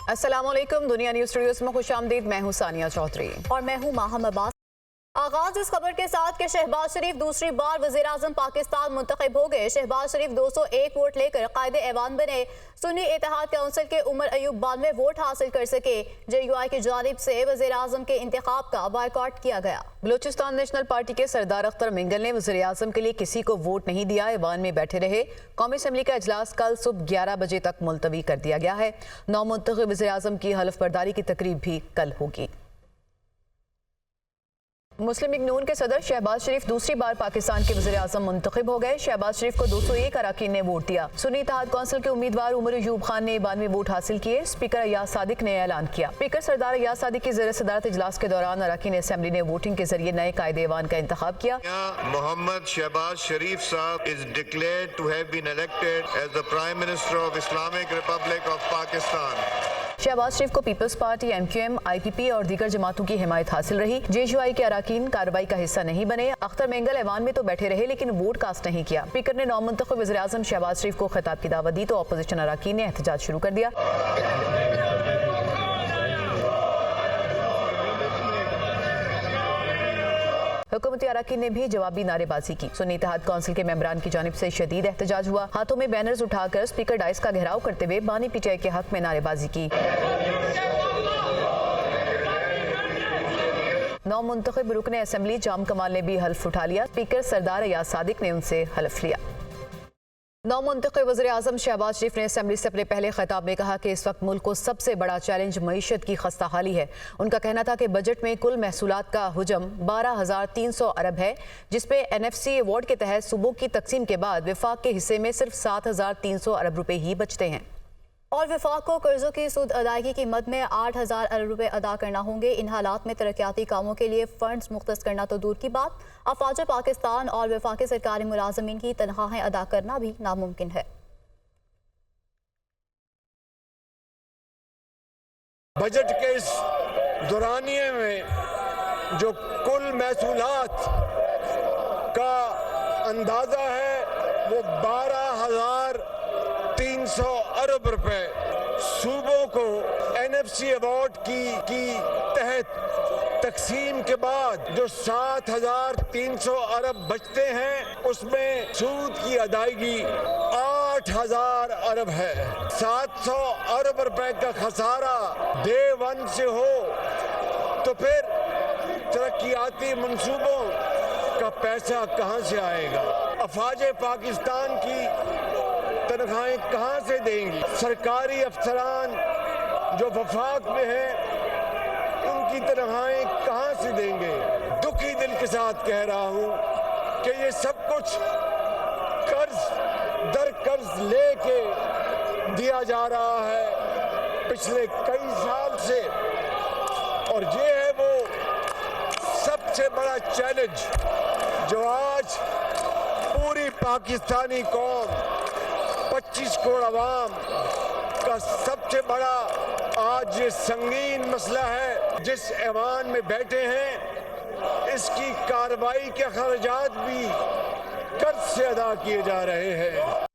अस्सलाम वालेकुम। दुनिया न्यूज़ स्टूडियोज में खुश आमदीद। मैं हूं सानिया चौधरी और मैं हूं माहम अब्बास। आगाज इस खबर के साथ कि शहबाज शरीफ दूसरी बार वज़ीर-ए-आज़म पाकिस्तान मुंतखब हो गए। शहबाज शरीफ 201 वोट लेकर कायदे ऐवान बने। सुन्नी इत्तेहाद काउंसिल के उमर अयूब 92 वोट हासिल कर सके। JUI की जानिब से वज़ीर-ए-आज़म के इंतखाब का बायकॉट किया गया। बलूचिस्तान नेशनल पार्टी के सरदार अख्तर मिंगल ने वज़ीर-ए-आज़म के लिए किसी को वोट नहीं दिया, ऐवान में बैठे रहे। कौमी असम्बली का इजलास कल सुबह 11 बजे तक मुलतवी कर दिया गया है। नौमुंतखब वज़ीर-ए-आज़म की हल्फ बर्दारी की तकरीब भी कल होगी। मुस्लिम लीग नून के सदर शहबाज शरीफ दूसरी बार पाकिस्तान के वज़ीर-ए-आज़म मुंतखब हो गए। शहबाज शरीफ को 201 अरकान ने वोट दिया। सुन्नी इत्तेहाद काउंसिल के उम्मीदवार उमर अयूब खान ने 92 वोट हासिल किए। स्पीकर अयाज सादिक ने ऐलान किया। स्पीकर सरदार अयाज सादिक की ज़ेर सदारत इजलास के दौरान अरकान असेंबली ने वोटिंग के जरिए नए कायदे ऐवान का इंतखाब किया। Mohammad Shahbaz Sharif sahab is declared to have been elected as the prime minister of Islamic Republic of Pakistan. Shahbaz Sharif को पीपल्स पार्टी, MQM, IPP और दीगर जमातों की हिमायत हासिल रही। JUI के अरकान कार्रवाई का हिस्सा नहीं बने। अख्तर मिंगल ऐवान में तो बैठे रहे लेकिन वोट कास्ट नहीं किया। स्पीकर ने नौमुंतखब वज़ीर-ए-आज़म शहबाज शरीफ को खिताब की दावत दी तो अपोजिशन अरकान ने एहतजाज शुरू कर दिया। हुकूमती अरकान ने भी जवाबी नारेबाजी की। सुन्नी इत्तेहाद काउंसिल के मेंबरान की जानिब से शदीद एहतजाज हुआ। हाथों में बैनर्स उठाकर स्पीकर डाइस का घेराव करते हुए बानी PTI के हक में नारेबाजी की। नौ मुंतखब रुकने असेंबली जाम कमाल ने भी हल्फ उठा लिया। स्पीकर सरदार अयाज सादिक ने उनसे हल्फ लिया। नौ मुंतखब वज़ीर-ए-आज़म शहबाज शरीफ ने असेंबली से अपने पहले खिताब में कहा कि इस वक्त मुल्क को सबसे बड़ा चैलेंज मईशत की खस्ता हाली है। उनका कहना था कि बजट में कुल महसूलात का हुजम 12,300 अरब है, जिसपे NFC अवार्ड के तहत सूबों की तकसीम के बाद विफाक के हिस्से में सिर्फ 7,300 अरब रुपए ही बचते हैं। और विफाक को कर्जों की सूद अदायगी की मद में 8,000 अरब रुपए अदा करना होंगे। इन हालात में तरक्याती कामों के लिए फंड्स मुख्तस करना तो दूर की बात, अफवाज पाकिस्तान और वफाकी सरकारी मुलाजमीन की तनख्वाहें अदा करना भी नामुमकिन है। बजट के इस दौरानिए में जो कुल महसूलात का अंदाजा है वो 12,300 अरब रुपए सूबों को NFC अवार्ड की तहत तकसीम के बाद जो 7,300 अरब बचते हैं उसमें सूद की अदायगी 8,000 अरब है। 700 अरब रुपए का खसारा डे 1 से हो तो फिर तरक्याती मंसूबों का पैसा कहां से आएगा? अफवाज पाकिस्तान की तनख्वाहें कहां से देंगी? सरकारी अफसरान जो वफाक में हैं उनकी तनख्वाहें कहां से देंगे? दुखी दिल के साथ कह रहा हूं कि ये सब कुछ कर्ज दर कर्ज लेके दिया जा रहा है पिछले कई साल से, और ये है वो सबसे बड़ा चैलेंज जो आज पूरी पाकिस्तानी कौम 25 करोड़ अवाम का सबसे बड़ा आज ये संगीन मसला है। जिस ऐवान में बैठे हैं इसकी कार्रवाई के खर्चात भी कर्ज से अदा किए जा रहे हैं।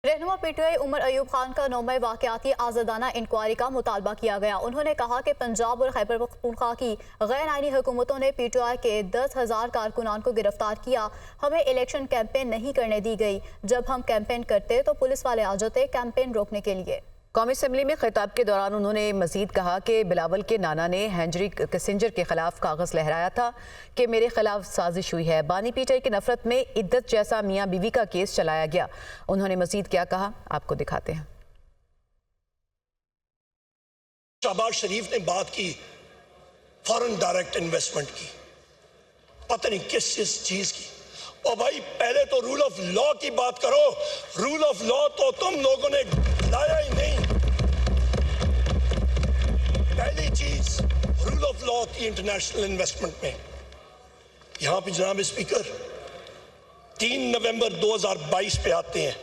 रहनुमा PTI उमर अयूब खान का 9वें वाक़याती आज़ादाना इंक्वायरी का मुतालबा किया गया। उन्होंने कहा कि पंजाब और खैबर पख्तूनख्वा की गैर आइनी हुकूमतों ने PTI के 10,000 कारकुनान को गिरफ्तार किया। हमें इलेक्शन कैंपेन नहीं करने दी गई। जब हम कैंपेन करते तो पुलिस वाले आ जाते कैंपेन रोकने के लिए। कौमी असम्बली में खिताब के दौरान उन्होंने मजीद कहा कि बिलावल के नाना ने हेनरी किसिंजर के खिलाफ कागज़ लहराया था कि मेरे खिलाफ साजिश हुई है। बानी PTI की नफरत में इद्दत जैसा मियाँ बीवी का केस चलाया गया। उन्होंने मजीद क्या कहा आपको दिखाते हैं। शहबाज शरीफ ने बात की फॉरेन डायरेक्ट इन्वेस्टमेंट की, पता नहीं किस चीज की। और भाई पहले तो रूल ऑफ लॉ की बात करो। रूल ऑफ लॉ तो तुम लोगों ने लाया ही नहीं। पहली चीज रूल ऑफ लॉ थी इंटरनेशनल इन्वेस्टमेंट में। यहां पे जनाब स्पीकर 3 नवंबर 2022 पे आते हैं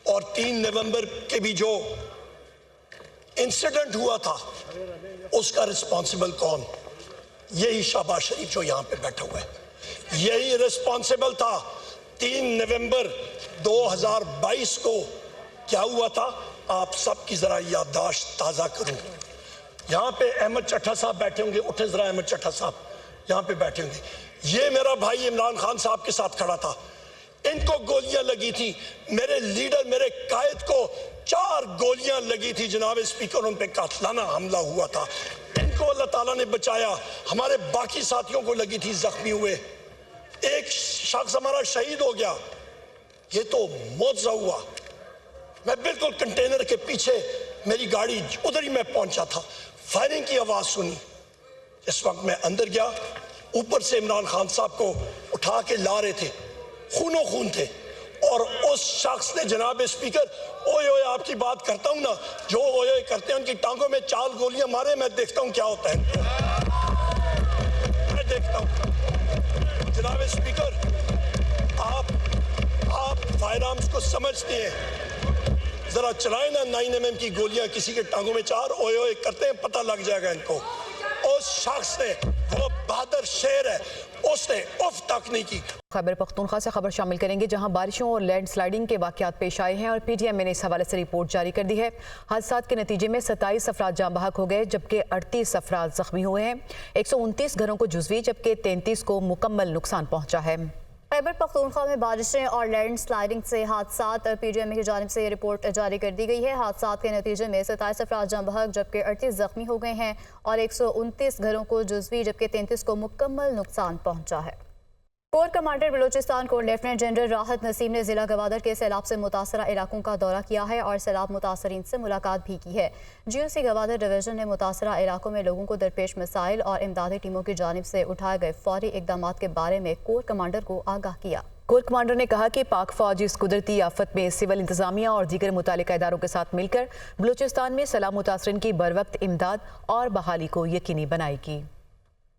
और 3 नवंबर के भी जो इंसिडेंट हुआ था उसका रिस्पॉन्सिबल कौन? यही शहबाज शरीफ जो यहां पे बैठा हुआ है, यही रिस्पॉन्सिबल था। 3 नवंबर 2022 को क्या हुआ था? آپ سب کی ذرا یادداشت تازہ کروں. یہاں پہ احمد چٹھا صاحب بیٹھے ہوں گے, اٹھے ذرا احمد چٹھا صاحب یہاں پہ بیٹھے ہوں گے. یہ میرا بھائی عمران خان صاحب کے ساتھ کھڑا تھا, ان کو گولیاں لگی تھی, میرے لیڈر میرے قائد کو 4 گولیاں لگی تھی جناب اسپیکر, ان پہ قاتلانہ حملہ ہوا تھا, ان کو اللہ تعالیٰ نے بچایا, ہمارے باقی ساتھیوں کو لگی تھی, زخمی ہوئے, ایک شخص ہمارا شہید ہو گیا. یہ تو معجزہ ہوا. میں بالکل کنٹینر کے پیچھے, میری گاڑی ادھر ہی میں پہنچا تھا, فائرنگ کی آواز سنی. اس وقت میں اندر گیا, اوپر سے عمران خان صاحب کو اٹھا کے لا رہے تھے, خونوں خون تھے, اور اس شخص نے جناب اسپیکر اوئے اوئے آپ کی بات کرتا ہوں نا, جو اوئے اوئے کرتے ہیں ان کی ٹانگوں میں 4 گولیاں مارے, میں دیکھتا ہوں کیا ہوتا ہے, میں دیکھتا ہوں. جناب اسپیکر, آپ فائر آرمز کو سمجھتے ہیں, ذرا چلائیں نا 9mm کی گولیاں کسی کے ٹانگوں میں 4 اوئے اوئے کرتے ہیں, پتہ لگ جائے گا ان کو. اس شخص نے, وہ بہادر شیر ہے, اس نے اف تک نہیں کی. خیبر پختونخوا سے خبر شامل کریں گے, جہاں بارشوں اور لینڈ سلائیڈنگ کے واقعات پیش آئے ہیں, اور پی ٹی ایم نے اس حوالے سے رپورٹ جاری کر دی ہے. حادثات کے نتیجے میں 27 افراد جاں بحق ہو گئے, جبکہ 38 افراد زخمی ہوئے ہیں. 129 گھروں کو جزوی جبکہ 33 کو مکمل نقصان پہنچا ہے. خیبر پختونخوا میں بارشیں اور لینڈ سلائیڈنگ سے حادثات, پی ٹی ایم کی جانب سے یہ رپورٹ جاری کر دی گئی ہے. حادثات کے نتیجے میں 27 افراد جاں بحق جبکہ 38 زخمی ہو گئے ہیں, اور 129 گھروں کو جزوی جبکہ 33 کو مکمل نقصان پہنچا ہے. کور کمانڈر بلوچستان کو لیفٹیننٹ جنرل راحت نسیم نے ضلع گوادر کے سیلاب سے متاثرہ علاقوں کا دورہ کیا ہے اور سیلاب متاثرین سے ملاقات بھی کی ہے. جی او سی گوادر ڈویژن نے متاثرہ علاقوں میں لوگوں کو درپیش مسائل اور امدادی ٹیموں کی جانب سے اٹھائے گئے فوری اقدامات کے بارے میں کور کمانڈر کو آگاہ کیا. کور کمانڈر نے کہا کہ پاک فوج اس قدرتی آفت میں سول انتظامیہ اور دیگر متعلقہ اداروں کے ساتھ مل کر بلوچستان میں سیلاب متاثرین کی بروقت امداد اور بحالی کو یقینی بنائے گی.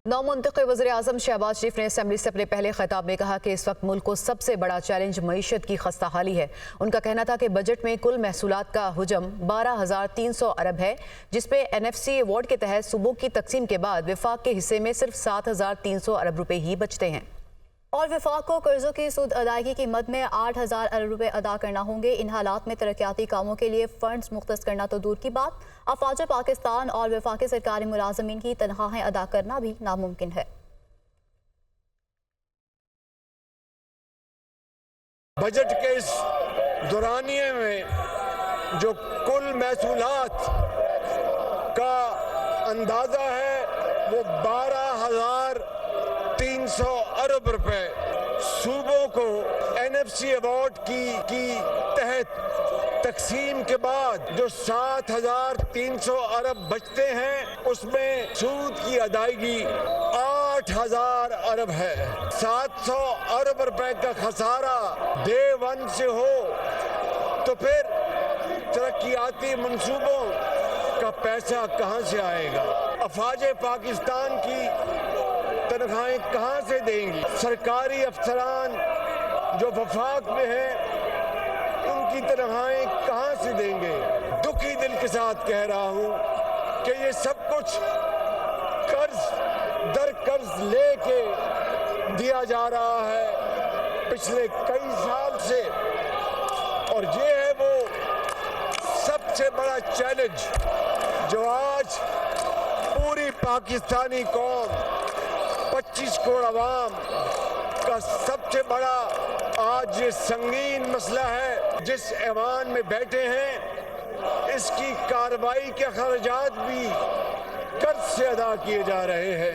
نو منتخب وزیر اعظم شہباز شریف نے اسمبلی سے اپنے پہلے خطاب میں کہا کہ اس وقت ملک کو سب سے بڑا چیلنج معیشت کی خستہ حالی ہے. ان کا کہنا تھا کہ بجٹ میں کل محصولات کا حجم 12,300 ارب ہے, جس میں NFC ایوارڈ کے تحت صوبوں کی تقسیم کے بعد وفاق کے حصے میں صرف 7,300 ارب روپے ہی بچتے ہیں. اور وفاق کو قرضوں کی سود ادائیگی کی مد میں 8,000 ارب روپے ادا کرنا ہوں گے. ان حالات میں ترقیاتی کاموں کے لیے فنڈز مختص کرنا تو دور کی بات, افواج پاکستان اور وفاقی سرکاری ملازمین کی تنخواہیں ادا کرنا بھی ناممکن ہے. بجٹ کے اس دورانیے میں جو کل محصولات کا اندازہ ہے وہ 12,300 ارب روپے صوبوں کو NFC ایوارڈ کی تحت تقسیم کے بعد جو 7,300 ارب بچتے ہیں, اس میں سود کی ادائیگی 8,000 ارب ہے. 700 ارب روپے کا خسارہ ڈے 1 سے ہو تو پھر ترقیاتی منصوبوں کا پیسہ کہاں سے آئے گا؟ افواج پاکستان کی تنخواہیں کہاں سے دیں گی؟ سرکاری افسران جو وفاق میں ہیں ان کی تنخواہیں کہاں سے دیں گے؟ دکھی دل کے ساتھ کہہ رہا ہوں کہ یہ سب کچھ قرض در قرض لے کے دیا جا رہا ہے پچھلے کئی سال سے, اور یہ ہے وہ سب سے بڑا چیلنج جو آج پوری پاکستانی قوم 25 کروڑ عوام کا سب سے بڑا آج یہ سنگین مسئلہ ہے. جس ایوان میں بیٹھے ہیں اس کی کارروائی کے اخراجات بھی قرض سے ادا کیے جا رہے ہیں.